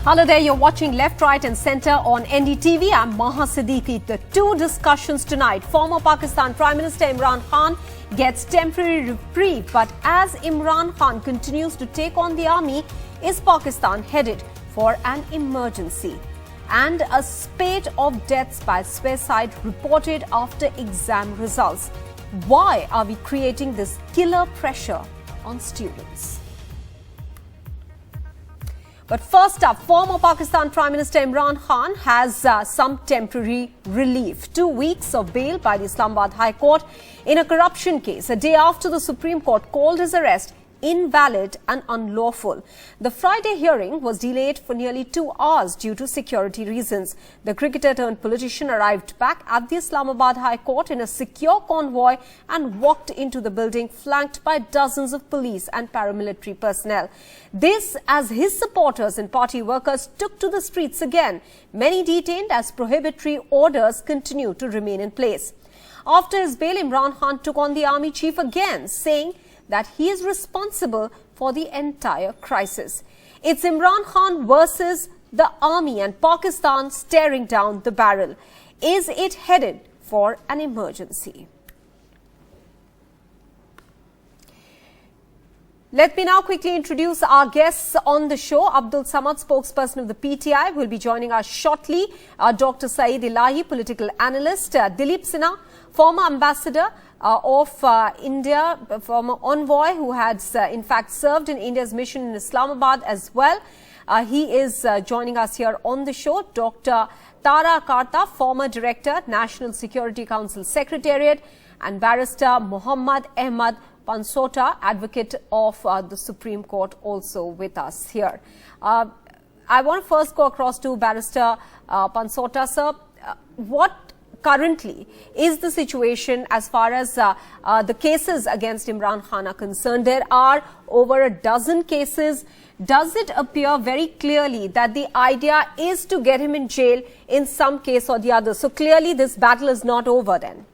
Hello there, you're watching Left, Right and Centre on NDTV. I'm Maha Siddiqui. The two discussions tonight. Former Pakistan Prime Minister Imran Khan gets temporary reprieve, but as Imran Khan continues to take on the army, is Pakistan headed for an emergency? And a spate of deaths by suicide reported after exam results. Why are we creating this killer pressure on students? But first up, former Pakistan Prime Minister Imran Khan has some temporary relief. 2 weeks of bail by the Islamabad High Court in a corruption case, a day after the Supreme Court called his arrest invalid and unlawful. The Friday hearing was delayed for nearly 2 hours due to security reasons. The cricketer turned politician arrived back at the Islamabad High Court in a secure convoy and walked into the building flanked by dozens of police and paramilitary personnel. This as his supporters and party workers took to the streets again, many detained as prohibitory orders continue to remain in place. After his bail, Imran Khan took on the army chief again, saying that he is responsible for the entire crisis. It's Imran Khan versus the army and Pakistan staring down the barrel. Is it headed for an emergency? Let me now quickly introduce our guests on the show. Abdul Samad, spokesperson of the PTI, will be joining us shortly. Dr. Saeed Elahi, political analyst. Dilip Sinha, former ambassador of India, former envoy who had in fact served in India's mission in Islamabad as well. He is joining us here on the show. Dr. Tara Karta, former director, National Security Council Secretariat, and barrister Muhammad Ahmad Pansota, advocate of the Supreme Court, also with us here. I want to first go across to barrister Pansota, sir. What currently is the situation as far as the cases against Imran Khan are concerned? There are over a dozen cases. Does it appear very clearly that the idea is to get him in jail in some case or the other? So clearly this battle is not over then.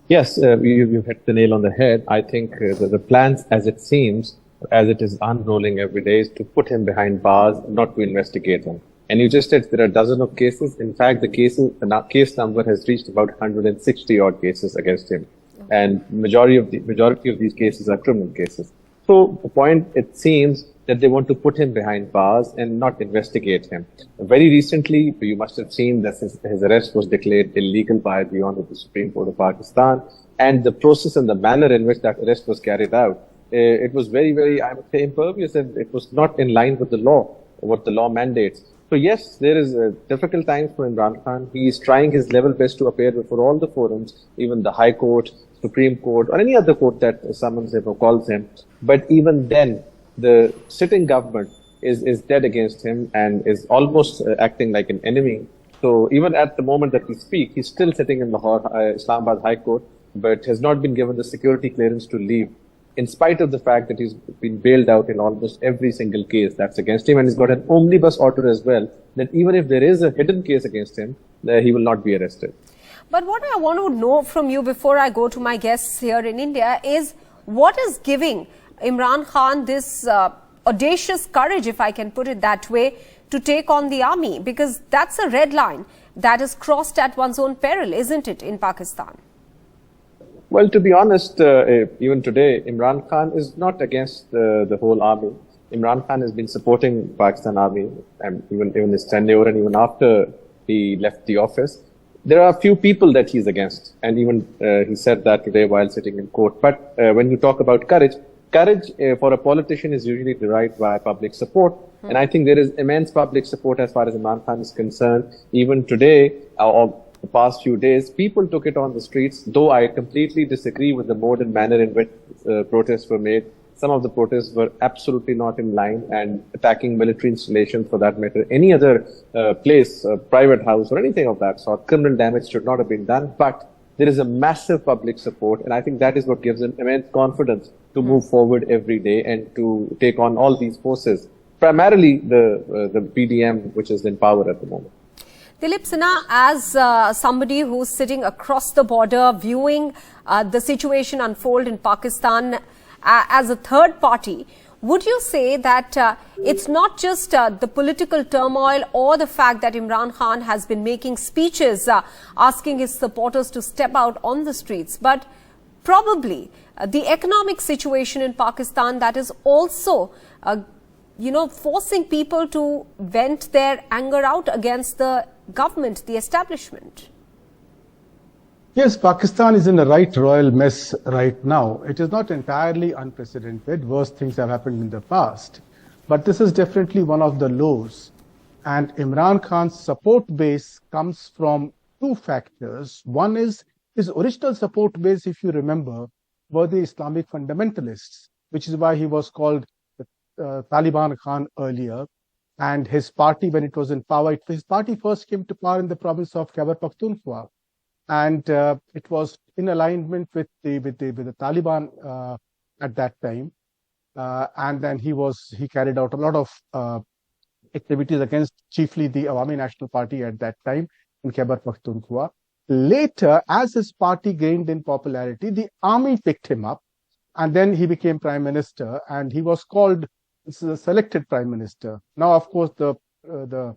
Yes, you hit the nail on the head. I think the plans, as it seems, as it is unrolling every day, is to put him behind bars, not to investigate him. And you just said there are dozens of cases. In fact, the case number has reached about 160 odd cases against him, and majority of these cases are criminal cases. So the point, it seems, that they want to put him behind bars and not investigate him. Very recently, you must have seen that his arrest was declared illegal by the Honorable Supreme Court of Pakistan, and the process and the manner in which that arrest was carried out, it was very, very, I would say, impervious, and it was not in line with the law, what the law mandates. So yes, there is a difficult time for Imran Khan. He is trying his level best to appear before all the forums, even the High Court, Supreme Court, or any other court that summons him or calls him. But even then, the sitting government is dead against him and is almost acting like an enemy. So even at the moment that we speak, he's still sitting in Lahore, Islamabad High Court, but has not been given the security clearance to leave, in spite of the fact that he's been bailed out in almost every single case that's against him. And he's got an omnibus order as well, that even if there is a hidden case against him, he will not be arrested. But what I want to know from you before I go to my guests here in India is what is giving Imran Khan this audacious courage, if I can put it that way, to take on the army? Because that's a red line that is crossed at one's own peril, isn't it, in Pakistan? Well, to be honest, even today, Imran Khan is not against the whole army. Imran Khan has been supporting Pakistan army, and even his tenure and even after he left the office. There are a few people that he's against, and even he said that today while sitting in court. But when you talk about courage for a politician is usually derived by public support. And I think there is immense public support as far as Imran Khan is concerned. Even today, or the past few days, people took it on the streets, though I completely disagree with the mode and manner in which protests were made. Some of the protests were absolutely not in line and attacking military installations, for that matter. Any other place, private house or anything of that sort, criminal damage should not have been done. But there is a massive public support, and I think that is what gives him immense confidence to move forward every day and to take on all these forces, primarily the PDM, which is in power at the moment. Dilip Sinha, as somebody who's sitting across the border, viewing the situation unfold in Pakistan as a third party, would you say that it's not just the political turmoil or the fact that Imran Khan has been making speeches asking his supporters to step out on the streets, but probably the economic situation in Pakistan that is also, forcing people to vent their anger out against the government, the establishment? Yes, Pakistan is in a right royal mess right now. It is not entirely unprecedented. Worse things have happened in the past. But this is definitely one of the lows. And Imran Khan's support base comes from two factors. One is his original support base, if you remember, were the Islamic fundamentalists, which is why he was called Taliban Khan earlier. And his party, when it was in power, his party first came to power in the province of Khyber Pakhtunkhwa. And it was in alignment with the Taliban at that time. And then he carried out a lot of activities against chiefly the Awami National Party at that time in Khyber Pakhtunkhwa. Later, as his party gained in popularity, the army picked him up, and then he became prime minister, and he was called a selected prime minister. Now, of course, the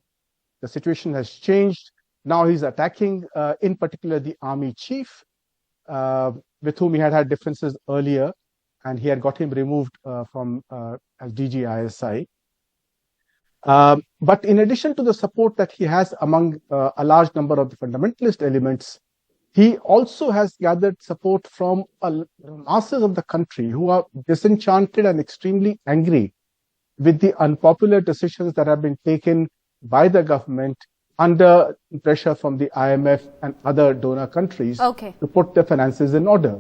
situation has changed. Now he's attacking, in particular, the army chief, with whom he had differences earlier, and he had got him removed from as DG ISI. But in addition to the support that he has among a large number of the fundamentalist elements, he also has gathered support from masses of the country who are disenchanted and extremely angry with the unpopular decisions that have been taken by the government under pressure from the IMF and other donor countries to put their finances in order.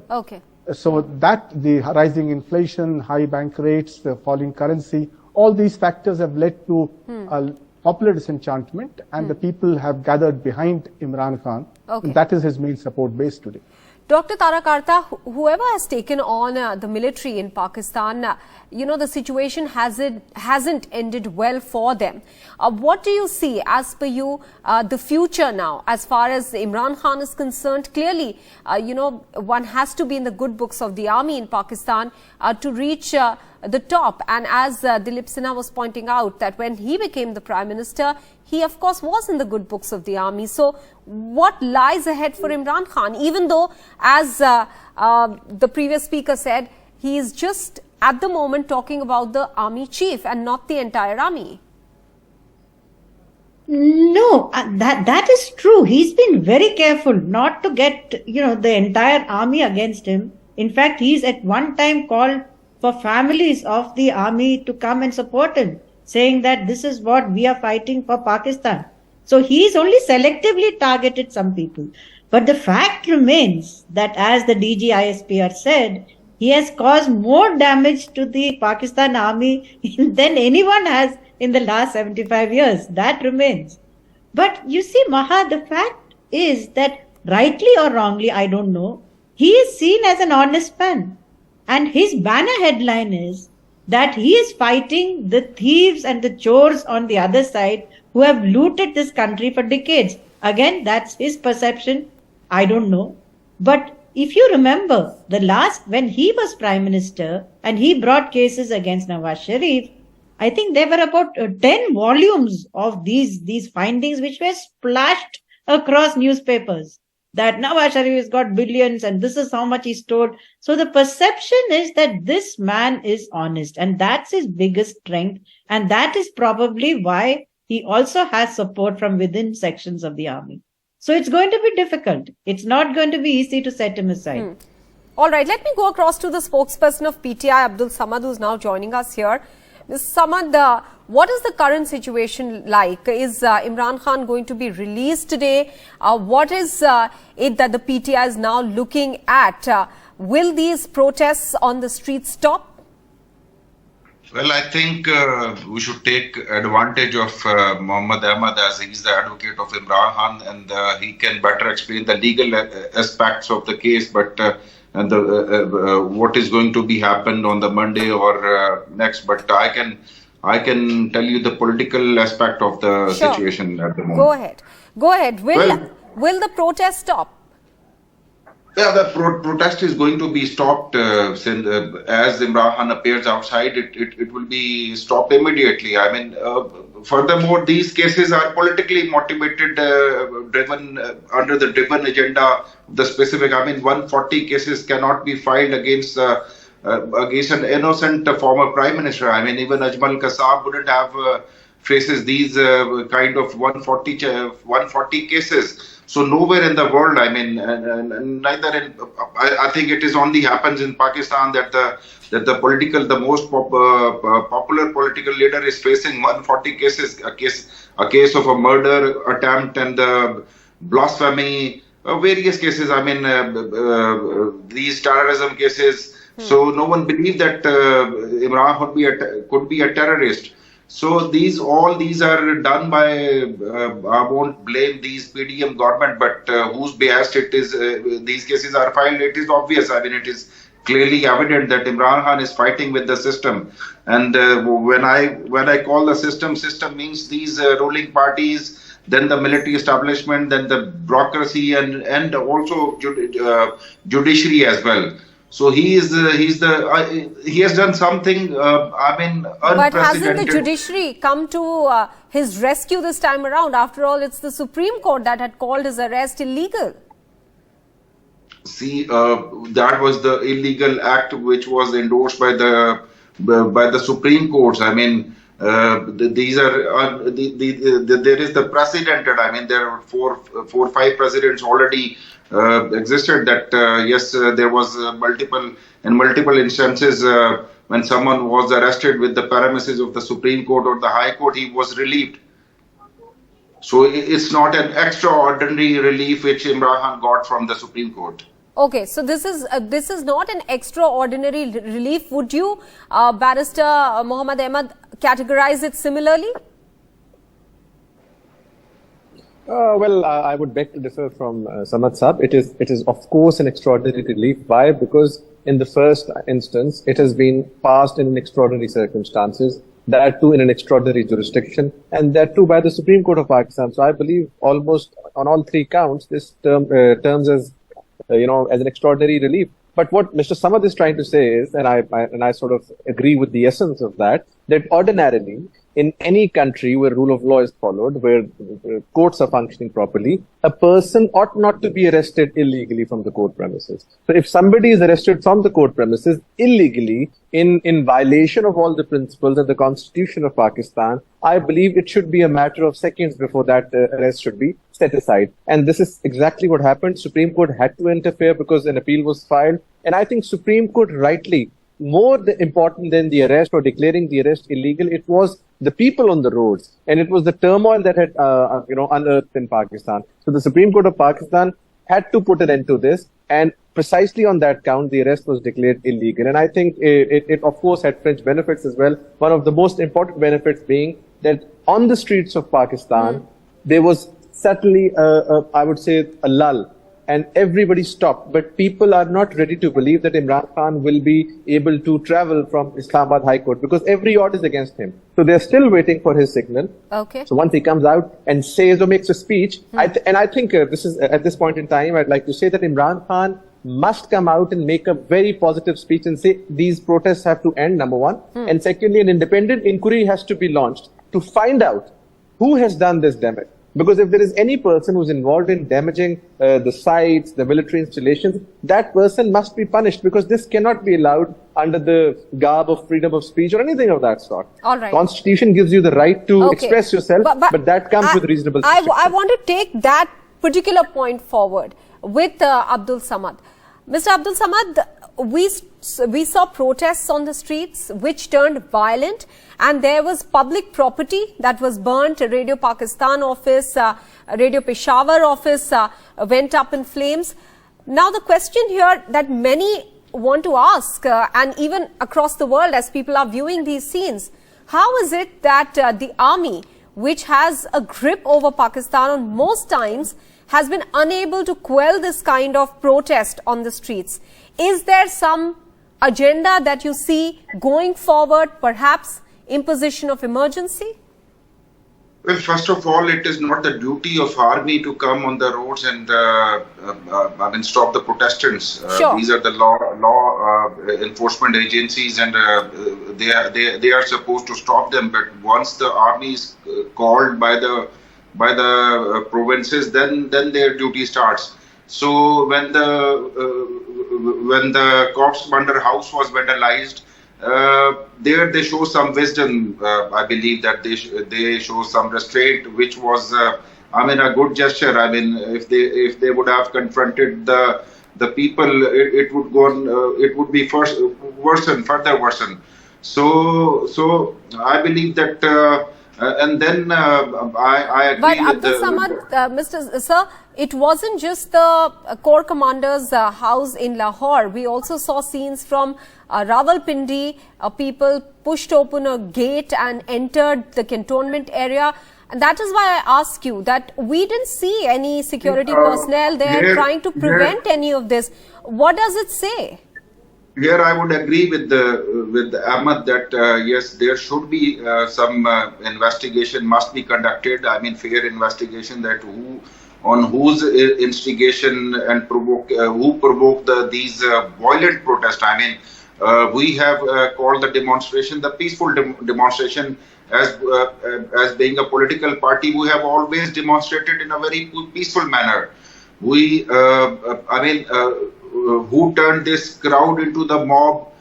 So that the rising inflation, high bank rates, the falling currency, all these factors have led to a popular disenchantment, and the people have gathered behind Imran Khan. And that is his main support base today. Dr. Tara Karta, whoever has taken on the military in Pakistan, the situation hasn't ended well for them. What do you see, as per you, the future now, as far as Imran Khan is concerned? Clearly, one has to be in the good books of the army in Pakistan to reach the top. And as Dilip Sinha was pointing out, that when he became the Prime Minister, he of course was in the good books of the army. So what lies ahead for Imran Khan, even though, as the previous speaker said, he is just at the moment talking about the army chief and not the entire army? No, that is true. He's been very careful not to get, the entire army against him. In fact, he's at one time called for families of the army to come and support him, saying that this is what we are fighting for Pakistan. So he's only selectively targeted some people. But the fact remains that, as the DG ISPR said, he has caused more damage to the Pakistan army than anyone has in the last 75 years. That remains. But you see, Maha, the fact is that, rightly or wrongly, I don't know, he is seen as an honest man. And his banner headline is that he is fighting the thieves and the chores on the other side who have looted this country for decades. Again, that's his perception. I don't know. But if you remember, when he was Prime Minister and he brought cases against Nawaz Sharif, I think there were about 10 volumes of these findings which were splashed across newspapers. That Nawaz Sharif has got billions and this is how much he stole. So the perception is that this man is honest, and that's his biggest strength. And that is probably why he also has support from within sections of the army. So it's going to be difficult. It's not going to be easy to set him aside. All right, let me go across to the spokesperson of PTI, Abdul Samad, who's now joining us here. Mr. Samad, what is the current situation like? Is Imran Khan going to be released today? What is it that the PTI is now looking at? Will these protests on the streets stop? Well, I think we should take advantage of Mohammad Ahmad, as he's the advocate of Imran Khan, and he can better explain the legal aspects of the case. But what is going to be happened on the Monday or next? But I can tell you the political aspect of the situation at the moment. Go ahead. Will the protest stop? Yeah, the protest is going to be stopped since, as Imran Khan appears outside. It will be stopped immediately. I mean, furthermore, these cases are politically motivated, driven under the driven agenda. The specific, I mean, 140 cases cannot be filed against an innocent former prime minister. I mean, even Ajmal Kasab wouldn't have faces these kind of 140 cases. So nowhere in the world, I mean, neither in, I think it is only happens in Pakistan that the most popular political leader is facing 140 cases, a case of a murder attempt and blasphemy, various cases. I mean, these terrorism cases. So no one believed that Imran could be a terrorist. So all these are done by, I won't blame these PDM government, but whose behest it is, these cases are filed, it is obvious. I mean, it is clearly evident that Imran Khan is fighting with the system. And when I call the system means these ruling parties, then the military establishment, then the bureaucracy and also judiciary as well. So he has done something, I mean, unprecedented. But hasn't the judiciary come to his rescue this time around? After all, it's the Supreme Court that had called his arrest illegal. See, that was the illegal act which was endorsed by the Supreme Courts. I mean, these are there is the precedented. I mean, there are four or five presidents already existed that yes, there was multiple instances when someone was arrested with the premises of the Supreme Court or the High Court, he was relieved. So it's not an extraordinary relief which Imran Khan got from the Supreme Court. Okay, so this is not an extraordinary relief. Would you, Barrister Mohammad Ahmad, categorize it similarly? Well, I would beg to differ from Samad Saab. It is of course an extraordinary relief. Why? Because in the first instance, it has been passed in extraordinary circumstances, that too in an extraordinary jurisdiction, and that too by the Supreme Court of Pakistan. So I believe almost on all three counts, this terms as as an extraordinary relief. But what Mr. Samad is trying to say is, and I sort of agree with the essence of that ordinarily in any country where rule of law is followed, where courts are functioning properly, a person ought not to be arrested illegally from the court premises. So if somebody is arrested from the court premises illegally in violation of all the principles and the Constitution of Pakistan, I believe it should be a matter of seconds before that arrest should be set aside. And this is exactly what happened. Supreme Court had to interfere because an appeal was filed. And I think Supreme Court rightly, more important than the arrest or declaring the arrest illegal, it was the people on the roads, and it was the turmoil that had unearthed in Pakistan. So the Supreme Court of Pakistan had to put an end to this, and precisely on that count, the arrest was declared illegal. And I think it of course had fringe benefits as well. One of the most important benefits being that on the streets of Pakistan, there was certainly, I would say, a lull. And everybody stopped. But people are not ready to believe that Imran Khan will be able to travel from Islamabad High Court because every odd is against him. So they're still waiting for his signal. Okay. So once he comes out and says or makes a speech, and I think this is at this point in time, I'd like to say that Imran Khan must come out and make a very positive speech and say these protests have to end, number one. And secondly, an independent inquiry has to be launched to find out who has done this damage. Because if there is any person who's involved in damaging the sites, the military installations, that person must be punished, because this cannot be allowed under the garb of freedom of speech or anything of that sort. All right. Constitution gives you the right to express yourself, but that comes with reasonable I want to take that particular point forward with Abdul Samad. Mr. Abdul Samad, we saw protests on the streets which turned violent, and there was public property that was burnt. Radio Pakistan office, Radio Peshawar office went up in flames. Now the question here that many want to ask, and even across the world as people are viewing these scenes, how is it that the army, which has a grip over Pakistan on most times, has been unable to quell this kind of protest on the streets? Is there some agenda that you see going forward, perhaps imposition of emergency? Well, first of all, it is not the duty of army to come on the roads and stop the protesters. Sure. These are the law enforcement agencies, and they are supposed to stop them. But once the army is called by the provinces, then their duty starts. So when the corpse burner house was vandalized, there they show some wisdom. I believe that they show some restraint, which was, a good gesture. If they would have confronted the people, it would go on. It would be further worsen. So I believe that, and then I agree. But with Abdul Samad, Mr. Sir, it wasn't just the Corps Commander's house in Lahore. We also saw scenes from Rawalpindi. People pushed open a gate and entered the cantonment area. And that is why I ask you that we didn't see any security personnel there trying to prevent any of this. What does it say? Here I would agree with Ahmed that yes, there should be some investigation must be conducted. Fair investigation that on whose instigation and who provoked these violent protests. We have called the demonstration the peaceful demonstration. As being a political party, we have always demonstrated in a very peaceful manner. We, who turned this crowd into the mob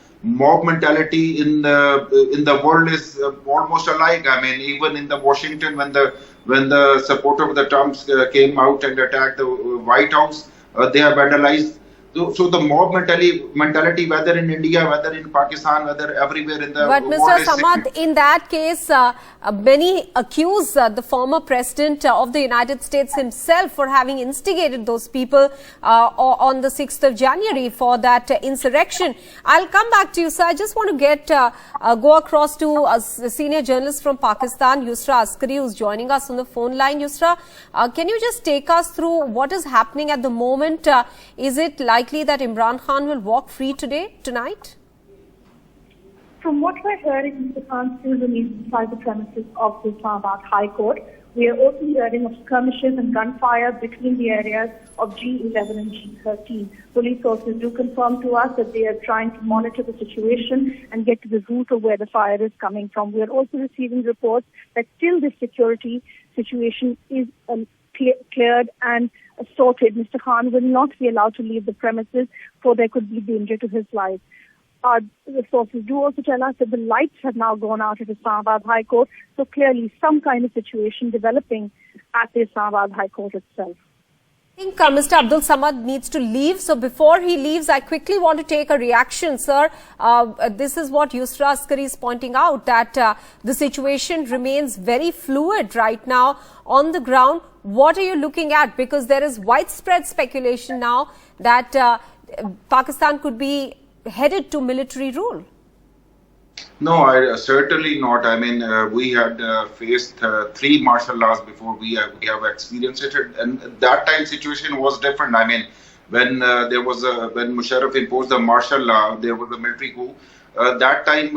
mentality in the world is almost alike. Even in the Washington, when the supporter of the Trumps came out and attacked the White House, they have vandalized. So the mob mentality, whether in India, whether in Pakistan, whether everywhere in the world. But Mr. Samad, in that case, many accuse the former president of the United States himself for having instigated those people on the 6th of January for that insurrection. I'll come back to you, sir. I just want to go across to a senior journalist from Pakistan, Yusra Askari, who's joining us on the phone line. Yusra, can you just take us through what is happening at the moment? Is it likely that Imran Khan will walk free tonight? From what we're hearing, Mr. Khan still remains inside the premises of the Islamabad High Court. We are also hearing of skirmishes and gunfire between the areas of G11 and G13. Police sources do confirm to us that they are trying to monitor the situation and get to the root of where the fire is coming from. We are also receiving reports that still this security situation is cleared and sorted. Mr. Khan will not be allowed to leave the premises, for there could be danger to his life. The sources do also tell us that the lights have now gone out at Islamabad High Court, so clearly some kind of situation developing at the Islamabad High Court itself. I think Mr. Abdul Samad needs to leave. So before he leaves, I quickly want to take a reaction, sir. This is what Yusra Askari is pointing out, that the situation remains very fluid right now on the ground. What are you looking at? Because there is widespread speculation now that Pakistan could be headed to military rule. No, certainly not. We had faced 3 martial laws before we have experienced it, and that time situation was different. When when Musharraf imposed the martial law, there was a military coup. That time,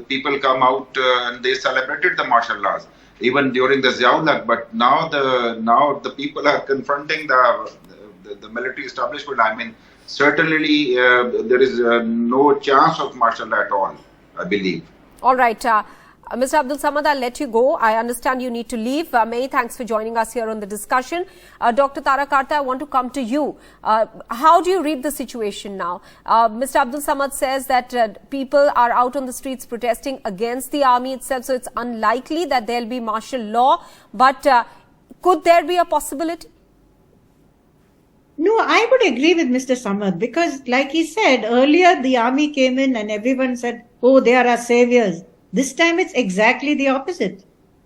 people come out and they celebrated the martial laws, even during the Ziaul. But now the people are confronting the military establishment. Certainly, there is no chance of martial law at all, I believe. All right. Mr. Abdul Samad, I'll let you go. I understand you need to leave. Many thanks for joining us here on the discussion. Dr. Tara Karta, I want to come to you. How do you read the situation now? Mr. Abdul Samad says that people are out on the streets protesting against the army itself, so it's unlikely that there'll be martial law. But could there be a possibility? No, I would agree with Mr. Samad, because like he said earlier, the army came in and everyone said, oh, they are our saviors. This time it's exactly the opposite.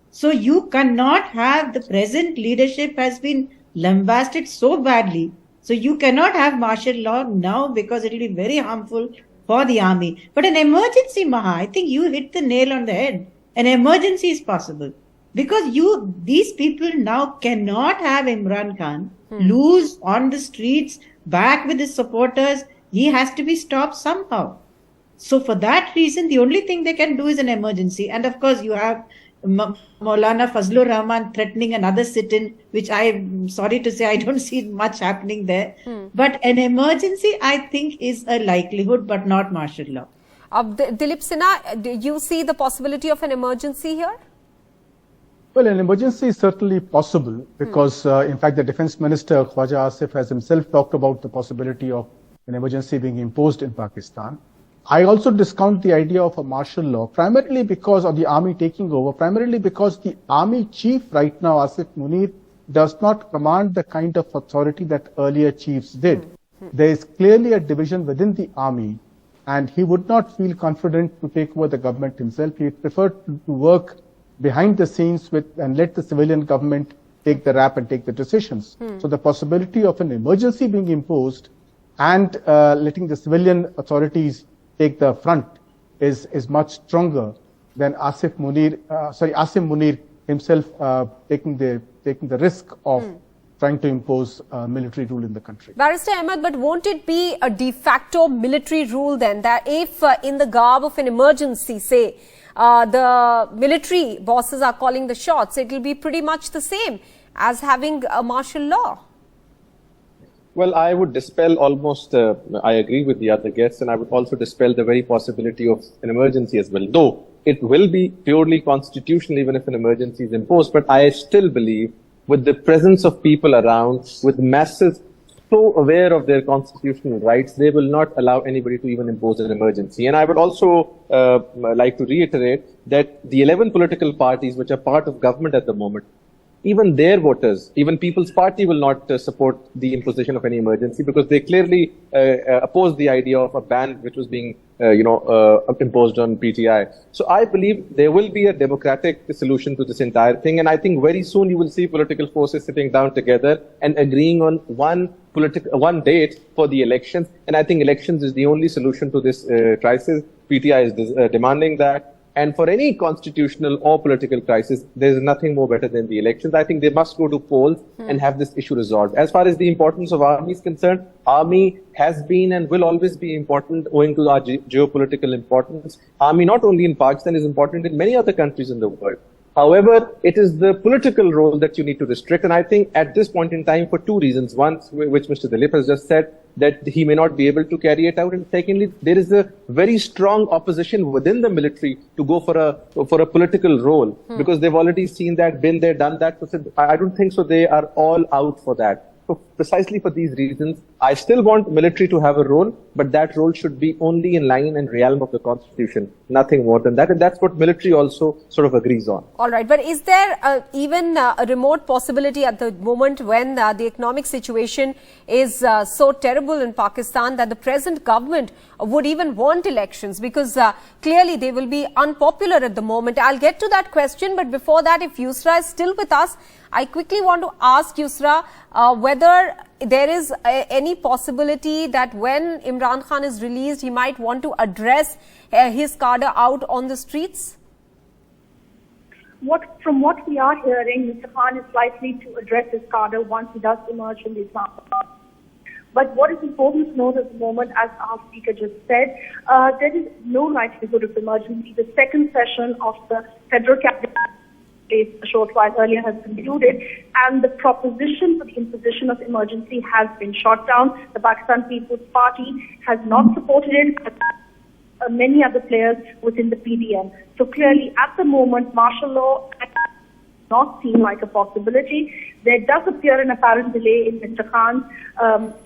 So you cannot have, the present leadership has been lambasted so badly. So you cannot have martial law now, because it will be very harmful for the army. But an emergency, Maha, I think you hit the nail on the head. An emergency is possible. Because these people now cannot have Imran Khan lose on the streets, back with his supporters. He has to be stopped somehow. So for that reason, the only thing they can do is an emergency. And of course, you have Maulana Fazlur Rahman threatening another sit-in, which I'm sorry to say I don't see much happening there. But an emergency, I think, is a likelihood, but not martial law. Dilip Sinha, do you see the possibility of an emergency here? Well, an emergency is certainly possible because, in fact, the Defense Minister, Khwaja Asif, has himself talked about the possibility of an emergency being imposed in Pakistan. I also discount the idea of a martial law, primarily because of the army taking over, primarily because the army chief right now, Asif Munir, does not command the kind of authority that earlier chiefs did. There is clearly a division within the army, and he would not feel confident to take over the government himself. He preferred to work behind the scenes and let the civilian government take the rap and take the decisions. So the possibility of an emergency being imposed and letting the civilian authorities take the front is much stronger than Asim Munir himself taking the risk of trying to impose military rule in the country. Barrister Ahmed, but won't it be a de facto military rule then, that if in the garb of an emergency, say, the military bosses are calling the shots, it will be pretty much the same as having a martial law? Well, I would dispel almost, I agree with the other guests, and I would also dispel the very possibility of an emergency as well, though it will be purely constitutional even if an emergency is imposed. But I still believe with the presence of people around, with masses so aware of their constitutional rights, they will not allow anybody to even impose an emergency. And I would also like to reiterate that the 11 political parties which are part of government at the moment, even their voters, even People's Party will not support the imposition of any emergency because they clearly oppose the idea of a ban which was being, imposed on PTI. So I believe there will be a democratic solution to this entire thing. And I think very soon you will see political forces sitting down together and agreeing on one date for the elections. And I think elections is the only solution to this crisis. PTI is demanding that. And for any constitutional or political crisis, there is nothing more better than the elections. I think they must go to polls and have this issue resolved. As far as the importance of army is concerned, army has been and will always be important owing to our geopolitical importance. Army not only in Pakistan is important in many other countries in the world. However, it is the political role that you need to restrict. And I think at this point in time, for two reasons. One, which Mr. Dilip has just said, that he may not be able to carry it out. And secondly, there is a very strong opposition within the military to go for a political role because they've already seen that, been there, done that. So I don't think so. They are all out for that. So precisely for these reasons, I still want military to have a role, but that role should be only in line and realm of the constitution, nothing more than that. And that's what military also sort of agrees on. All right. But is there even a remote possibility at the moment when the economic situation is so terrible in Pakistan that the present government would even want elections? Because clearly they will be unpopular at the moment. I'll get to that question. But before that, if Yusra is still with us, I quickly want to ask Yusra whether there is any possibility that when Imran Khan is released, he might want to address his cadre out on the streets? From what we are hearing, Mr. Khan is likely to address his cadre once he does emerge from the Islamabad. But what is important to note at the moment, as our speaker just said, there is no likelihood of emergency. The second session of the Federal Cabinet a short while earlier has concluded, and the proposition for the imposition of emergency has been shot down. The Pakistan People's Party has not supported it, as many other players within the PDM. So clearly, at the moment, martial law does not seem like a possibility. There does appear an apparent delay in Mr. Khan's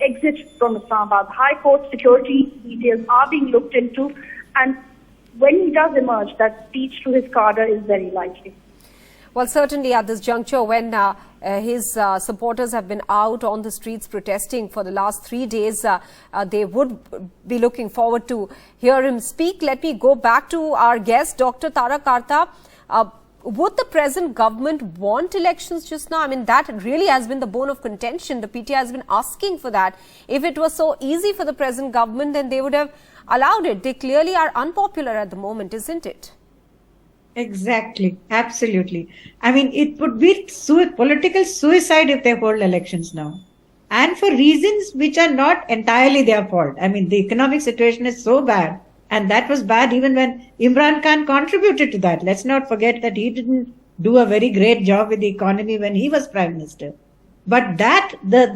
exit from Islamabad High Court. Security details are being looked into, and when he does emerge, that speech to his cadre is very likely. Well, certainly at this juncture, when his supporters have been out on the streets protesting for the last 3 days, they would be looking forward to hear him speak. Let me go back to our guest, Dr. Tara Karta. Would the present government want elections just now? I mean, that really has been the bone of contention. The PTI has been asking for that. If it was so easy for the present government, then they would have allowed it. They clearly are unpopular at the moment, isn't it? Exactly. Absolutely. I mean, it would be political suicide if they hold elections now. And for reasons which are not entirely their fault. I mean, the economic situation is so bad And that was bad even when Imran Khan contributed to that. Let's not forget that he didn't do a very great job with the economy when he was Prime Minister. But that, the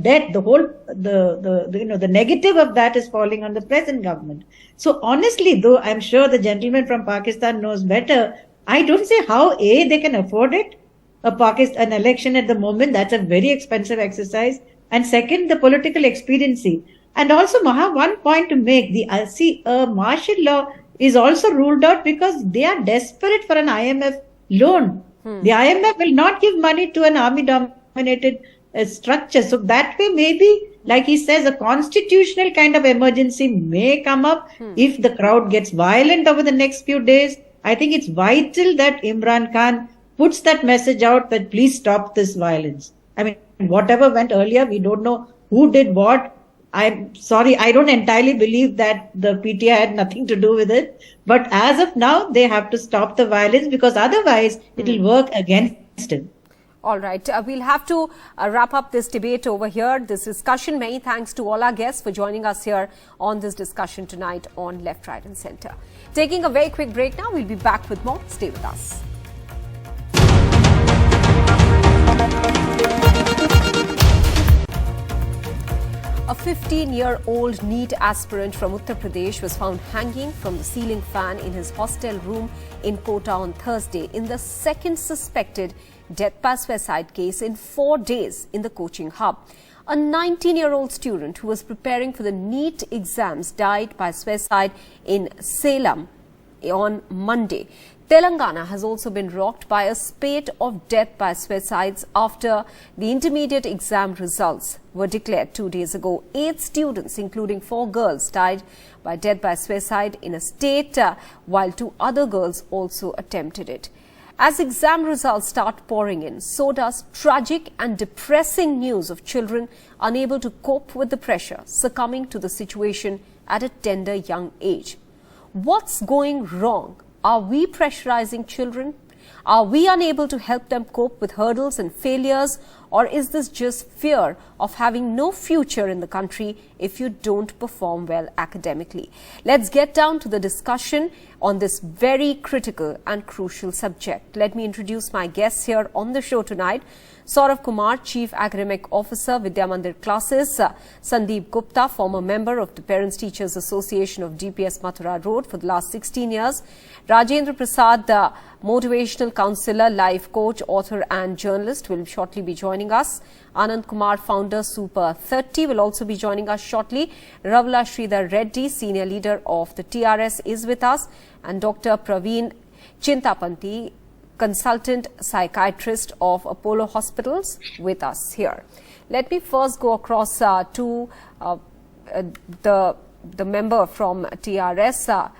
debt, the negative of that is falling on the present government. So honestly, though I'm sure the gentleman from Pakistan knows better, I don't see how they can afford it. An election at the moment, that's a very expensive exercise. And second, the political expediency. And also, Maha, one point to make, martial law is also ruled out because they are desperate for an IMF loan. The IMF will not give money to an army-dominated structure. So that way, maybe, like he says, a constitutional kind of emergency may come up if the crowd gets violent over the next few days. I think it's vital that Imran Khan puts that message out that please stop this violence. I mean, whatever went earlier, we don't know who did what. I'm sorry, I don't entirely believe that the PTI had nothing to do with it. But as of now, they have to stop the violence because otherwise it will work against him. All right. We'll have to wrap up this debate over here, this discussion. Many thanks to all our guests for joining us here on this discussion tonight on Left, Right and Centre. Taking a very quick break now. We'll be back with more. Stay with us. A 15-year-old NEET aspirant from Uttar Pradesh was found hanging from the ceiling fan in his hostel room in Kota on Thursday in the second suspected death by suicide case in 4 days in the coaching hub. A 19-year-old student who was preparing for the NEET exams died by suicide in Salem on Monday. Telangana has also been rocked by a spate of death by suicides after the intermediate exam results were declared 2 days ago. 8 students, including 4 girls, died by death by suicide in a state, while 2 other girls also attempted it. As exam results start pouring in, so does tragic and depressing news of children unable to cope with the pressure, succumbing to the situation at a tender young age. What's going wrong? Are we pressurizing children? Are we unable to help them cope with hurdles and failures? Or is this just fear of having no future in the country if you don't perform well academically? Let's get down to the discussion on this very critical and crucial subject. Let me introduce my guests here on the show tonight. Saurav Kumar, Chief Academic Officer, Vidya Mandir Classes. Sandeep Gupta, former member of the Parents Teachers Association of DPS Mathura Road for the last 16 years. Rajendra Prasad, the motivational counselor, life coach, author and journalist, will shortly be joining us. Anand Kumar, founder, Super 30, will also be joining us shortly. Ravula Sridhar Reddy, senior leader of the TRS, is with us. And Dr. Praveen Chintapanti, consultant psychiatrist of Apollo Hospitals, with us here. Let me first go across to the member from TRS,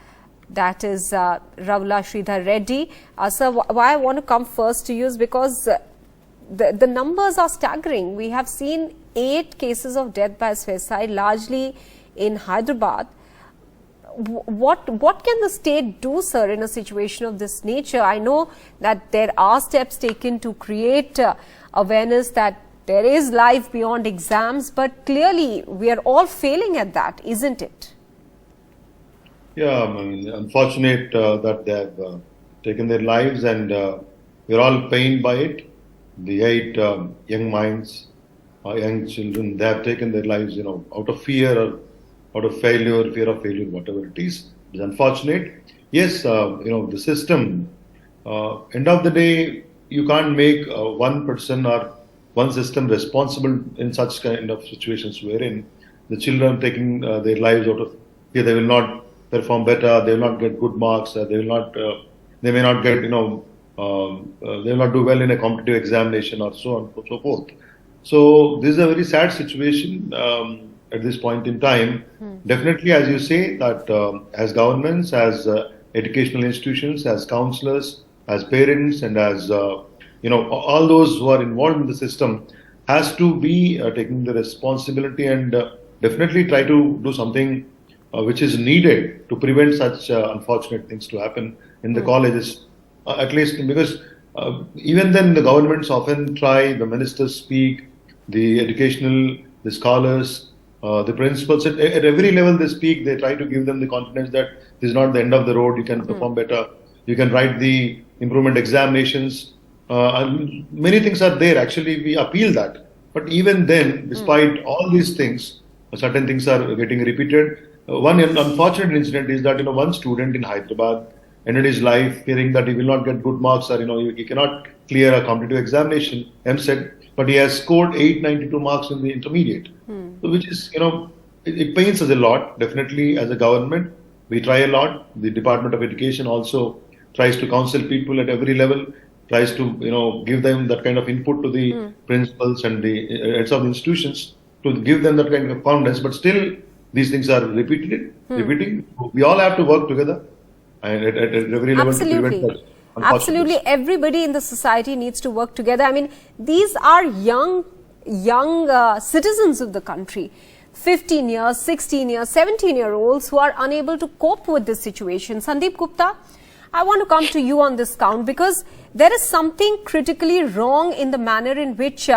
that is Ravula Sridhar Reddy. Sir, why I want to come first to you is because the numbers are staggering. We have seen 8 cases of death by suicide, largely in Hyderabad. What can the state do, sir, in a situation of this nature? I know that there are steps taken to create awareness that there is life beyond exams, but clearly we are all failing at that, isn't it? Yeah, I mean, unfortunate that they have taken their lives, and we're all pained by it. The 8 young minds, young children, they have taken their lives, out of fear or out of failure, fear of failure, whatever it is. It's unfortunate. Yes, the system, end of the day, you can't make one person or one system responsible in such kind of situations wherein the children taking their lives out of fear. They will not perform better, they will not get good marks, they may not get, they will not do well in a competitive examination or so on and so forth. So this is a very sad situation at this point in time. Definitely, as you say, that as governments, as educational institutions, as counselors, as parents, and as all those who are involved in the system has to be taking the responsibility and definitely try to do something which is needed to prevent such unfortunate things to happen in the colleges, at least because even then the governments often try, the ministers speak, the educational, the scholars, The principals at every level they speak, they try to give them the confidence that this is not the end of the road, you can perform better, you can write the improvement examinations. And many things are there. Actually, we appeal that. But even then, despite all these things, certain things are getting repeated. One unfortunate incident is that one student in Hyderabad ended his life hearing that he will not get good marks, or he cannot clear a competitive examination, MSET, but he has scored 892 marks in the intermediate. So which is, it pains us a lot. Definitely, as a government, we try a lot. The Department of Education also tries to counsel people at every level, tries to give them that kind of input to the principals and the heads of the institutions to give them that kind of confidence. But still, these things are repeating. We all have to work together and at every level to prevent that. Absolutely, everybody in the society needs to work together. I mean, these are young citizens of the country, 15 years, 16 years, 17-year-olds who are unable to cope with this situation. Sandeep Gupta, I want to come to you on this count, because there is something critically wrong in the manner in which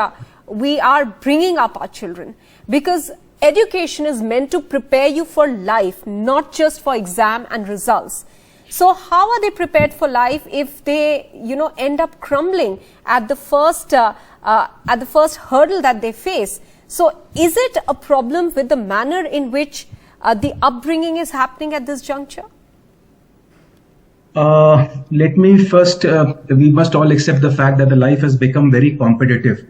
we are bringing up our children, because education is meant to prepare you for life, not just for exam and results. So how are they prepared for life if they, end up crumbling at the first hurdle that they face? So is it a problem with the manner in which the upbringing is happening at this juncture? Let me first, we must all accept the fact that the life has become very competitive.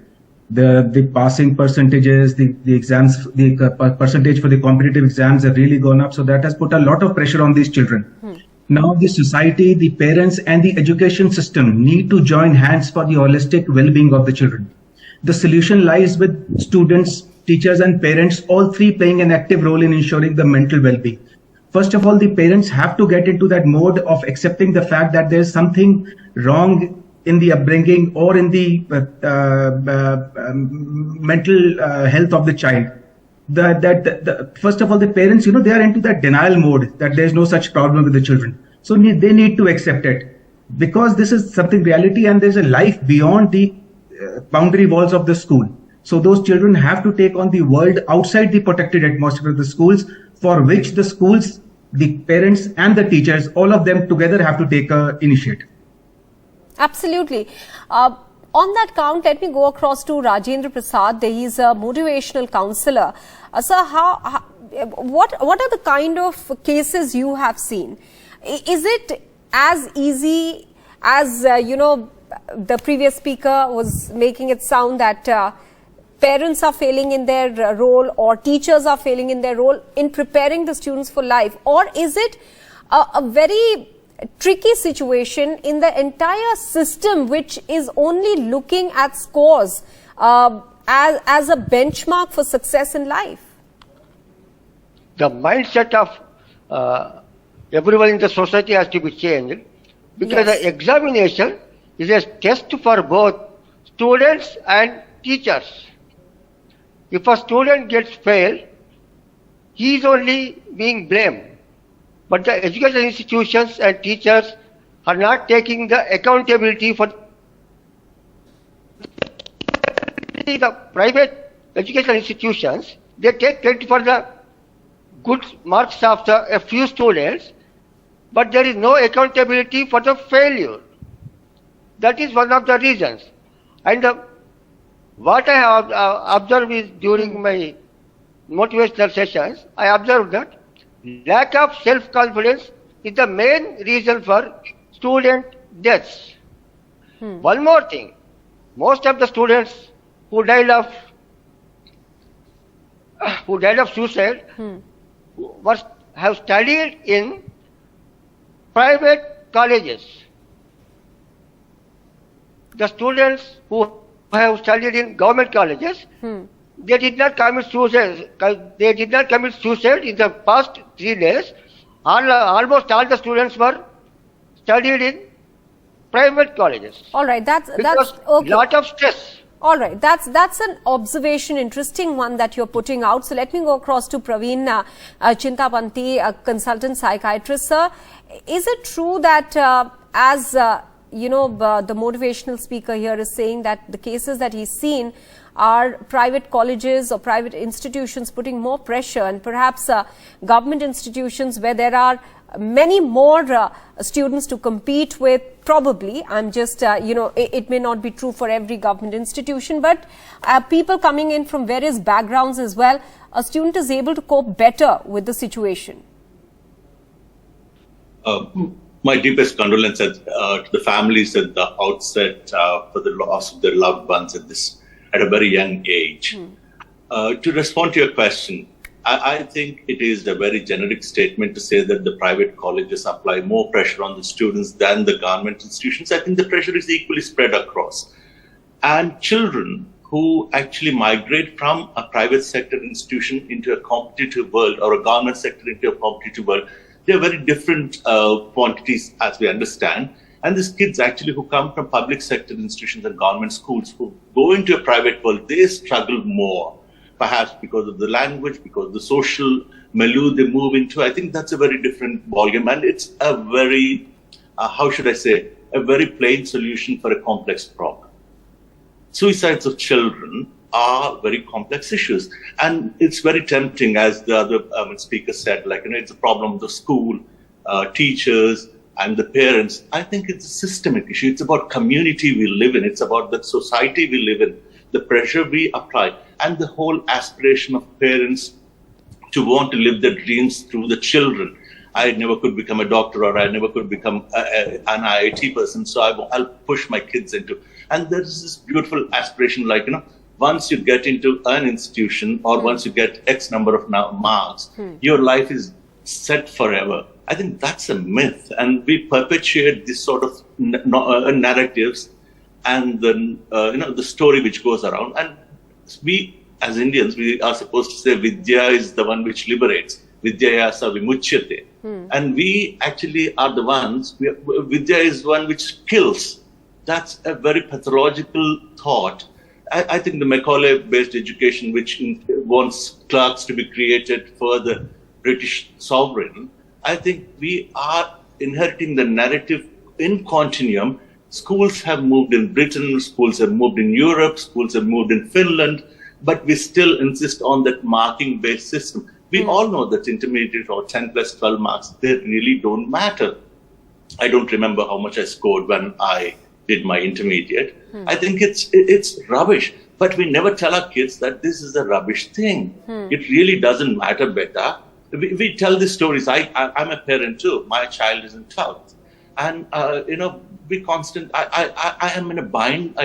The passing percentages, the exams, the percentage for the competitive exams have really gone up. So that has put a lot of pressure on these children. Now the society, the parents and the education system need to join hands for the holistic well-being of the children. The solution lies with students, teachers and parents, all three playing an active role in ensuring the mental well-being. First of all, the parents have to get into that mode of accepting the fact that there is something wrong in the upbringing or in the mental health of the child. First of all, the parents, they are into that denial mode that there is no such problem with the children. So they need to accept it, because this is something reality and there's a life beyond the boundary walls of the school. So those children have to take on the world outside the protected atmosphere of the schools, for which the schools, the parents and the teachers, all of them together have to take initiative. Absolutely. On that count, let me go across to Rajendra Prasad. He is a motivational counselor. Sir, what are the kind of cases you have seen? Is it as easy as, the previous speaker was making it sound that parents are failing in their role, or teachers are failing in their role in preparing the students for life? Or is it a very tricky situation in the entire system, which is only looking at scores as a benchmark for success in life? The mindset of everyone in the society has to be changed, because the examination is a test for both students and teachers. If a student gets failed, he is only being blamed. But the educational institutions and teachers are not taking the accountability for the private educational institutions. They take credit for the good marks of a few students, but there is no accountability for the failure. That is one of the reasons. And what I have observed is, during my motivational sessions, I observed that lack of self-confidence is the main reason for student deaths. One more thing, most of the students who died of suicide have studied in private colleges. The students who have studied in government colleges, they did not commit suicide. They did not commit suicide in the past 3 days. Almost all the students were studied in private colleges. All right, that's okay. Lot of stress. All right, that's an observation, interesting one that you're putting out. So let me go across to Praveen Chintapanti, a consultant psychiatrist. Sir, is it true that the motivational speaker here is saying that the cases that he's seen are private colleges or private institutions putting more pressure, and perhaps government institutions where there are many more students to compete with? Probably, I'm just, it may not be true for every government institution, but people coming in from various backgrounds as well, a student is able to cope better with the situation. My deepest condolences to the families at the outset for the loss of their loved ones at a very young age. To respond to your question, I think it is a very generic statement to say that the private colleges apply more pressure on the students than the government institutions. I think the pressure is equally spread across. And children who actually migrate from a private sector institution into a competitive world or a government sector into a competitive world, they're very different quantities as we understand. And these kids actually who come from public sector institutions and government schools who go into a private world, they struggle more. Perhaps because of the language, because of the social milieu they move into. I think that's a very different ballgame. And it's a very, how should I say, a very plain solution for a complex problem. Suicides of children are very complex issues. And it's very tempting, as the other speaker said, it's a problem of the school, teachers, and the parents. I think it's a systemic issue. It's about community we live in. It's about the society we live in, the pressure we apply, and the whole aspiration of parents to want to live their dreams through the children. I never could become a doctor, or I never could become an IIT person, so I'll push my kids into. And there's this beautiful aspiration, once you get into an institution or once you get X number of marks, your life is set forever. I think that's a myth, and we perpetuate this sort of narratives and then the story which goes around. And we as Indians, we are supposed to say Vidya is the one which liberates. Vidyayasa vimuchyate. And we actually are the ones, Vidya is one which kills. That's a very pathological thought. I think the Macaulay-based education, which wants clerks to be created for the British sovereign, I think we are inheriting the narrative in continuum. Schools have moved in Britain, schools have moved in Europe, schools have moved in Finland, but we still insist on that marking-based system. We all know that intermediate or 10 plus 12 marks, they really don't matter. I don't remember how much I scored when I did my intermediate. I think it's rubbish, but we never tell our kids that this is a rubbish thing. It really doesn't matter better. We tell these stories. I'm a parent too. My child is in 12th. And, I am in a bind.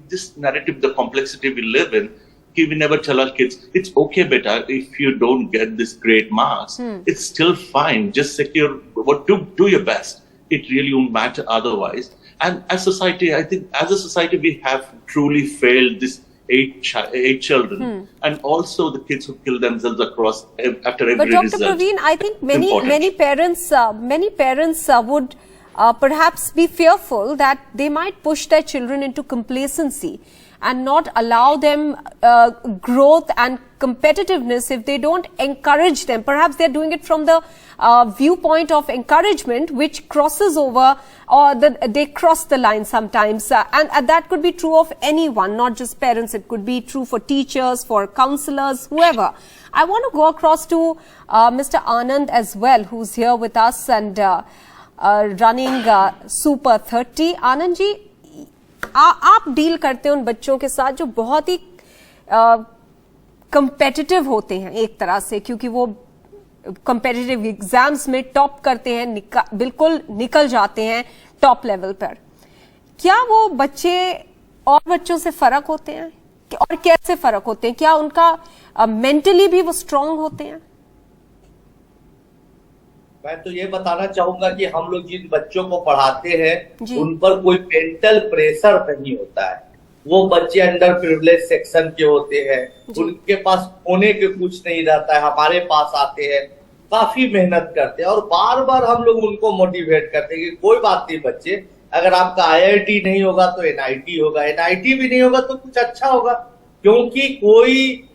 This narrative, the complexity we live in, we never tell our kids, it's okay, beta, if you don't get this great marks. It's still fine. Just secure, do your best. It really won't matter otherwise. And as society, I think as a society, we have truly failed this eight children, and also the kids who kill themselves across after every result. But Dr. Praveen, I think many parents would perhaps be fearful that they might push their children into complacency and not allow them growth and competitiveness if they don't encourage them. Perhaps they're doing it from the viewpoint of encouragement, which crosses over, or they cross the line sometimes. And that could be true of anyone, not just parents. It could be true for teachers, for counselors, whoever. I want to go across to Mr. Anand as well, who's here with us and running Super 30. Anand ji, आप deal करते हैं उन बच्चों के साथ जो बहुत ही competitive होते हैं एक तरह से, क्योंकि वो कंपेटिटिव एग्जाम्स में टॉप करते हैं, बिल्कुल निकल जाते हैं टॉप लेवल पर. क्या वो बच्चे और बच्चों से फर्क होते हैं और कैसे फर्क होते हैं? क्या उनका मेंटली भी वो स्ट्रांग होते हैं? मैं तो ये बताना चाहूंगा कि हम लोग जिन बच्चों को पढ़ाते हैं उन पर कोई मेंटल प्रेशर नहीं होता है. वो बच्चे अंडर प्रिविलेज सेक्शन के होते हैं, उनके पास होने के कुछ नहीं रहता है. हमारे पास आते हैं, काफी मेहनत करते हैं और बार बार हम लोग उनको मोटिवेट करते हैं कि कोई बात नहीं बच्चे, अगर आपका IIT नहीं होगा तो NIT होगा, NIT भी नहीं होगा तो कुछ अच्छा होगा, क्योंकि कोई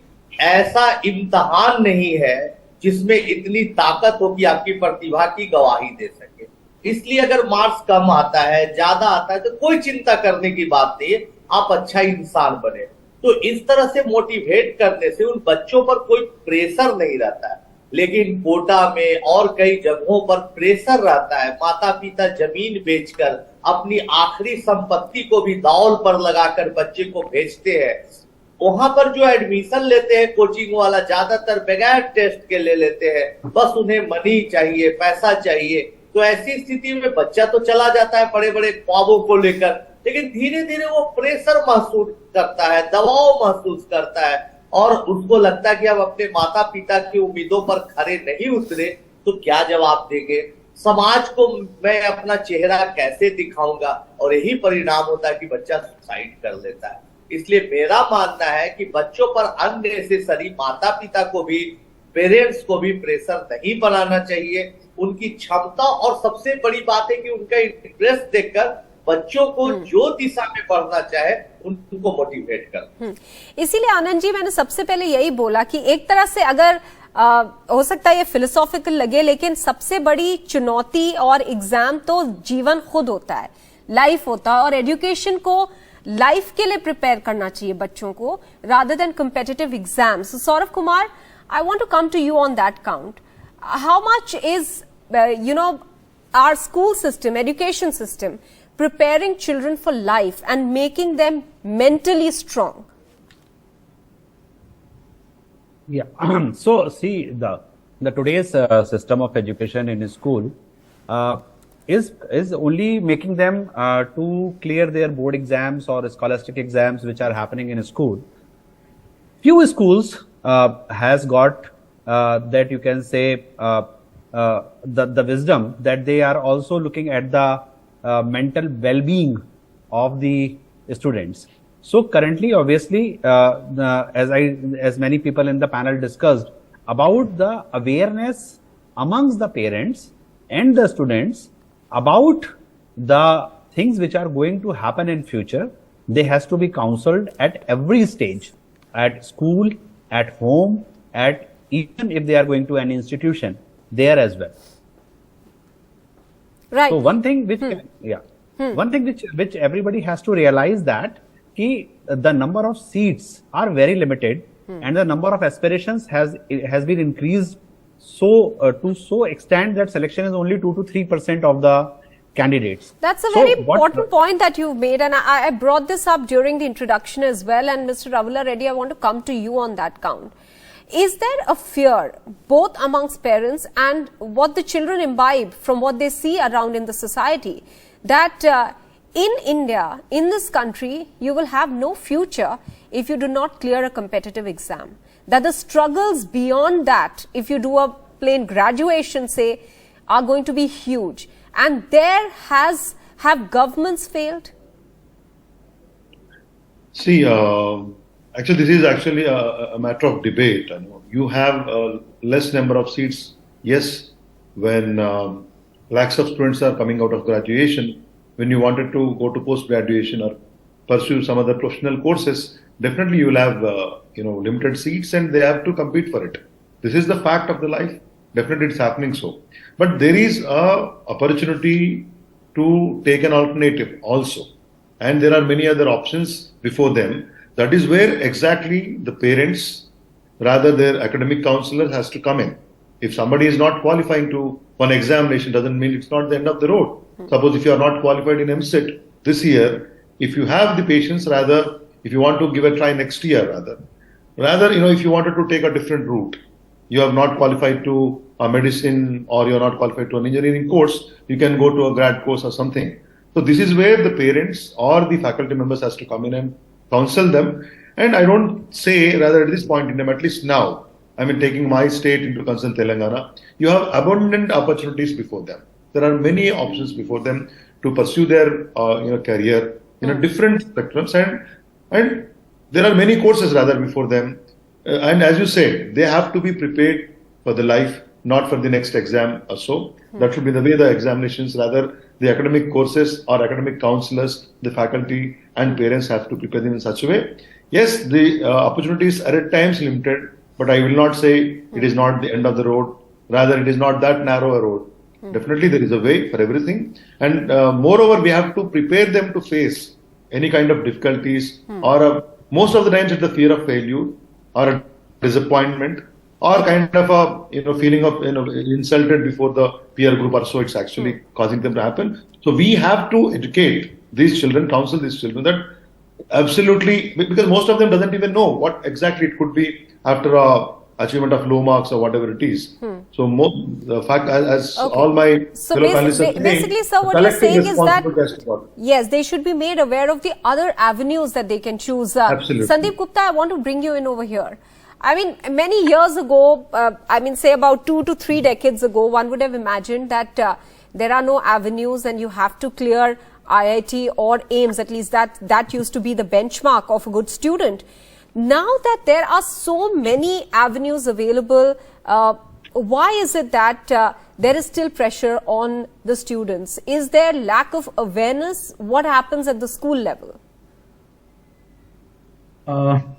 ऐसा इम्तिहान नहीं है जिसमें इतनी ताकत हो कि आपकी प्रतिभा की गवाही दे सके. इसलिए अगर मार्क्स कम आता है, ज्यादा आता है, तो कोई चिंता करने की बात नहीं है, आप अच्छा इंसान बने. तो इस तरह से मोटिवेट करने से उन बच्चों पर कोई प्रेशर नहीं रहता है। लेकिन कोटा में और कई जगहों पर प्रेशर रहता है, माता पिता जमीन बेचकर अपनी आखिरी संपत्ति को भी दांव पर लगाकर बच्चे को भेजते हैं। वहां पर जो एडमिशन लेते हैं कोचिंग वाला, ज्यादातर बगैर टेस्ट के ले लेते हैं, बस उन्हें मनी चाहिए, पैसा चाहिए। तो ऐसी स्थिति में बच्चा तो चला जाता है बड़े बड़े ख्वाबों को लेकर, लेकिन धीरे धीरे वो प्रेशर महसूस करता है, दबाव महसूस करता है, और उसको लगता है कि अब अपने माता पिता की उम्मीदों पर खरे नहीं उतरे तो क्या जवाब देंगे, समाज को मैं अपना चेहरा कैसे दिखाऊंगा, और यही परिणाम होता है कि बच्चा सुसाइड कर लेता है। इसलिए मेरा मानना है कि बच्चों पर अननेसेसरी माता पिता को भी, पेरेंट्स को भी प्रेशर नहीं बनाना चाहिए। उनकी क्षमता, और सबसे बड़ी बात है कि उनका इंटरेस्ट देखकर बच्चों को जो दिशा में बढ़ना चाहे उनको मोटिवेट कर। इसीलिए आनंद जी, मैंने सबसे पहले यही बोला कि एक तरह से अगर हो सकता है ये फिलोसॉफिकल लगे, लेकिन सबसे बड़ी चुनौती और एग्जाम तो जीवन खुद होता है, लाइफ होता है, और एजुकेशन को लाइफ के लिए प्रिपेयर करना चाहिए बच्चों को, rather than competitive exams. Saurabh Kumar, I want to come to you on that count. How much is our school system, education system, preparing children for life and making them mentally strong? Yeah. So see, the today's system of education in school is only making them to clear their board exams or scholastic exams which are happening in school. Few schools has got that you can say the wisdom that they are also looking at the mental well-being of the students. So currently, obviously, as many people in the panel discussed about the awareness amongst the parents and the students about the things which are going to happen in future, they has to be counseled at every stage, at school, at home, at even if they are going to an institution, there as well. Right. So one thing which one thing which everybody has to realize that the number of seats are very limited, and the number of aspirations has been increased to so extent that selection is only 2 to 3% of the candidates. That's a very important point that you've made, and I brought this up during the introduction as well. And Mr. Ravula Reddy, I want to come to you on that count. Is there a fear both amongst parents and what the children imbibe from what they see around in the society, that in India, in this country, you will have no future if you do not clear a competitive exam? That the struggles beyond that, if you do a plain graduation, say, are going to be huge. And there have governments failed? See, actually, this is actually a matter of debate. You have a less number of seats. Yes, when lakhs of students are coming out of graduation, when you wanted to go to post-graduation or pursue some other professional courses, definitely you will have limited seats, and they have to compete for it. This is the fact of the life. Definitely, it's happening so. But there is a opportunity to take an alternative also, and there are many other options before them. That is where exactly the parents, rather their academic counselor, has to come in. If somebody is not qualifying to one examination, doesn't mean it's not the end of the road. Suppose if you are not qualified in MCET this year, if you have the patience, rather, if you want to give a try next year, rather, if you wanted to take a different route, you have not qualified to a medicine or you are not qualified to an engineering course, you can go to a grad course or something. So this is where the parents or the faculty members has to come in and counsel them. And I don't say, rather at this point in time, at least now, taking my state into concern, Telangana, you have abundant opportunities before them. There are many options before them to pursue their career in different spectrums, and there are many courses rather before them. And as you said, they have to be prepared for the life, not for the next exam or so. That should be the way the examinations, rather the academic courses or academic counselors, the faculty and parents have to prepare them in such a way. Yes, the opportunities are at times limited, but I will not say it is not the end of the road. Rather, it is not that narrow a road. Definitely there is a way for everything. And moreover, we have to prepare them to face any kind of difficulties or a most of the times it's the fear of failure or a disappointment or kind of a feeling of insulted before the peer group, or so it's actually causing them to happen. So we have to educate these children, counsel these children that absolutely, because most of them doesn't even know what exactly it could be after achievement of low marks or whatever it is. So the fact, as all my fellow panelists are saying, basically, sir, what you're saying is that yes, they should be made aware of the other avenues that they can choose. Absolutely. Sandeep Gupta, I want to bring you in over here. I mean, many years ago, say about 2 to 3 decades ago, one would have imagined that there are no avenues and you have to clear IIT or AIMS. At least that used to be the benchmark of a good student. Now that there are so many avenues available, why is it that there is still pressure on the students? Is there lack of awareness? What happens at the school level?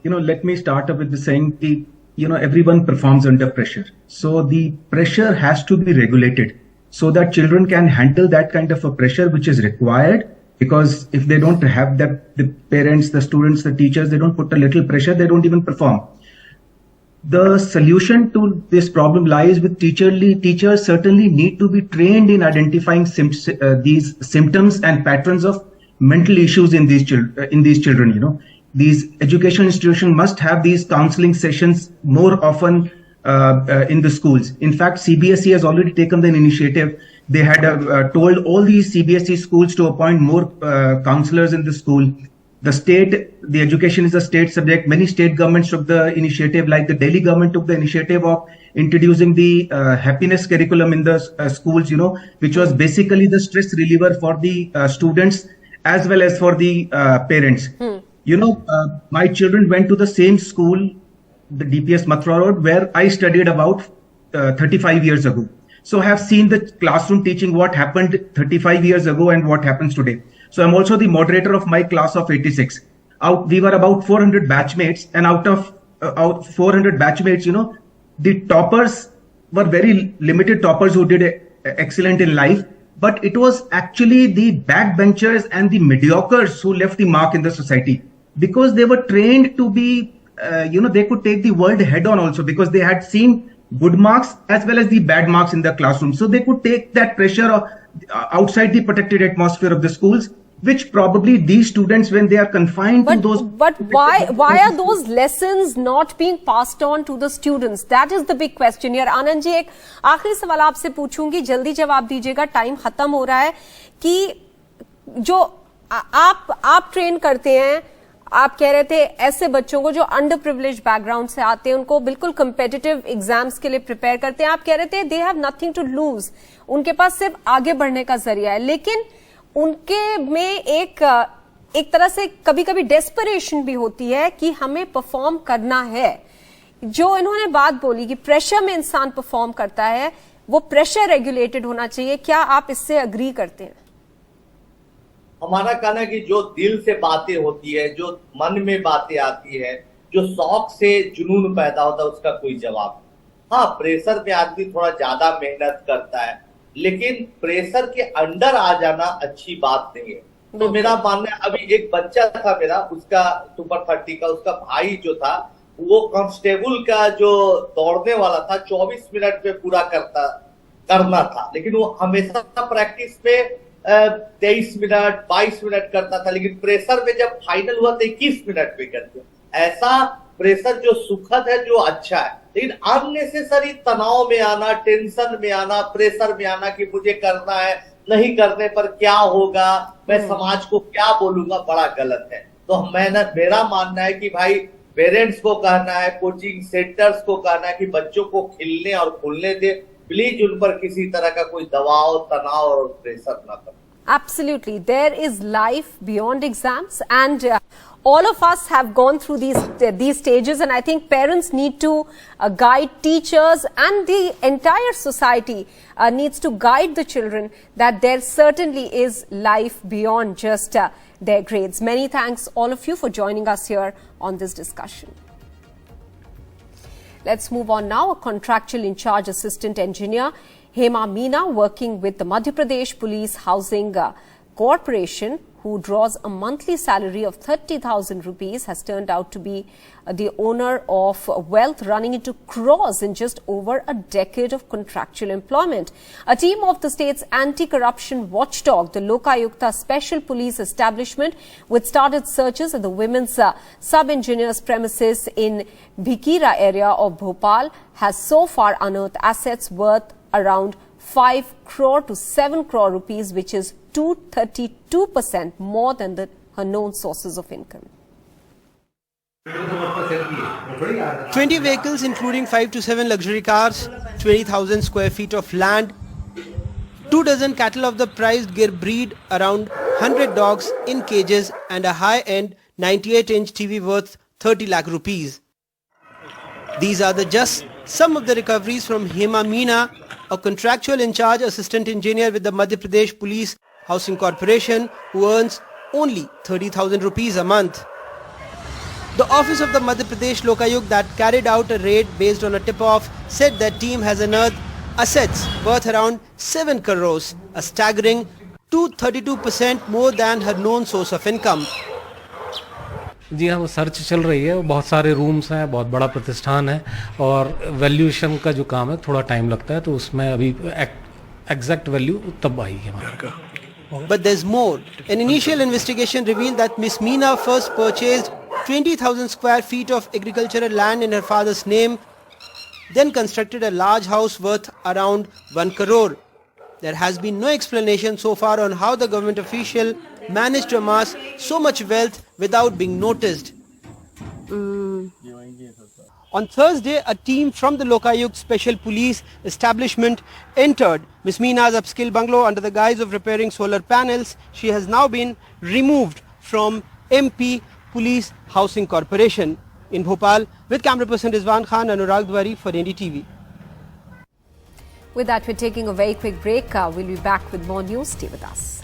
Let me start up with the saying, everyone performs under pressure. So the pressure has to be regulated so that children can handle that kind of a pressure which is required. Because if they don't have that, the parents, the students, the teachers, they don't put a little pressure, they don't even perform. The solution to this problem lies with teachers certainly need to be trained in identifying these symptoms and patterns of mental issues in these children. These education institutions must have these counseling sessions more often in the schools. In fact, CBSE has already taken the initiative. They had told all these CBSE schools to appoint more counselors in the school. The education is a state subject. Many state governments took the initiative, like the Delhi government took the initiative of introducing the happiness curriculum in the schools, which was basically the stress reliever for the students as well as for the parents. My children went to the same school, the DPS Mathura Road, where I studied about 35 years ago. So I have seen the classroom teaching, what happened 35 years ago and what happens today. So I'm also the moderator of my class of 86. We were about 400 batchmates, and out of 400 batchmates, the toppers were very limited toppers who did excellent in life. But it was actually the backbenchers and the mediocres who left the mark in the society, because they were trained to be, they could take the world head on also, because they had seen good marks as well as the bad marks in the classroom. So they could take that pressure outside the protected atmosphere of the schools, which probably these students, when they are confined to those... But why are those lessons not being passed on to the students? That is the big question here. Anand ji, एक आखिरी सवाल आपसे पूछूंगी, जल्दी जवाब दीजिएगा, time खत्म हो रहा है, कि जो आप ट्रेन करते हैं, आप कह रहे थे ऐसे बच्चों को जो अंडर प्रिविलेज बैकग्राउंड से आते हैं, उनको बिल्कुल कम्पिटिटिव एग्जाम्स के लिए प्रिपेयर करते हैं. आप कह रहे थे they have nothing to lose, उनके पास सिर्फ आगे बढ़ने का जरिया है. लेकिन उनके में एक तरह से कभी कभी डेस्परेशन भी होती है कि हमें परफॉर्म करना है. जो इन्होंने बात बोली कि प्रेशर में इंसान परफॉर्म करता है, वो प्रेशर रेगुलेटेड होना चाहिए. क्या आप इससे अग्री करते हैं? हमारा कहना है कि जो दिल से बातें होती है, जो मन में बातें आती है, जो शौक से जुनून पैदा होता है, उसका कोई जवाब नहीं. हाँ, प्रेशर में आदमी थोड़ा ज्यादा मेहनत करता है, लेकिन प्रेशर के अंडर आ जाना अच्छी बात नहीं है. तो मेरा मानना है, अभी एक बच्चा था मेरा, उसका सुपर 30 का, उसका भाई जो था वो कांस्टेबल का जो दौड़ने वाला था 24 मिनट में पूरा करना था, लेकिन वो हमेशा प्रैक्टिस पे 23 मिनट 22 मिनट करता था, लेकिन प्रेशर में जब फाइनल हुआ तो 21 मिनट में कर दिया. ऐसा प्रेशर जो सुखद है, जो अच्छा है, लेकिन अननेसेसरी तनाव में आना, टेंशन में आना, प्रेशर में आना कि मुझे करना है, नहीं करने पर क्या होगा, मैं समाज को क्या बोलूंगा, बड़ा गलत है. तो मेरा मानना है कि भाई पेरेंट्स को कहना है, कोचिंग सेंटर्स को कहना है कि बच्चों को खिलने और खुलने दे, प्लीज उन पर किसी तरह का कोई दबाव, तनाव और प्रेशर ना करें. Absolutely. There is life beyond exams, and all of us have gone through these stages, and I think parents need to guide teachers, and the entire society needs to guide the children that there certainly is life beyond just their grades. Many thanks all of you for joining us here on this discussion. Let's move on now. A contractual in charge assistant engineer, Hema Meena, working with the Madhya Pradesh Police Housing corporation, who draws a monthly salary of 30,000 rupees, has turned out to be the owner of wealth running into crores in just over a decade of contractual employment. A team of the state's anti-corruption watchdog, the Lokayukta Special Police Establishment, which started searches at the women's sub-engineer's premises in Bhikira area of Bhopal, has so far unearthed assets worth around 5 crore to 7 crore rupees, which is 232% more than her known sources of income. 20 vehicles, including 5 to 7 luxury cars, 20,000 square feet of land, 2 dozen cattle of the prized Gir breed, around 100 dogs in cages, and a high-end 98-inch TV worth 30 lakh rupees. These are just some of the recoveries from Hema Meena, a contractual in-charge assistant engineer with the Madhya Pradesh Police Housing Corporation, who earns only 30,000 rupees a month. The office of the Madhya Pradesh Lokayuk that carried out a raid based on a tip-off said that team has unearthed assets worth around 7 crores, a staggering 232% more than her known source of income. जी हाँ, वो search चल रही है, बहुत सारे rooms हैं, बहुत बड़ा प्रतिष्ठान है और वैल्यूएशन का जो काम है थोड़ा टाइम लगता है, तो उसमें अभी एग्जैक्ट वैल्यू तब आएगी हमारे का. But there's more. An initial investigation revealed that Miss Meena first purchased 20,000 square feet of agricultural land in her father's name, then constructed a large house worth around 1 crore. There has been no explanation so far on how the government official managed to amass so much wealth without being noticed. On Thursday, a team from the Lokayuk Special Police Establishment entered Ms. Meena's upscale bungalow under the guise of repairing solar panels. She has now been removed from MP Police Housing Corporation. In Bhopal, with camera person Rizwan Khan, Anurag Dwari for NDTV. With that, we're taking a very quick break. We'll be back with more news. Stay with us.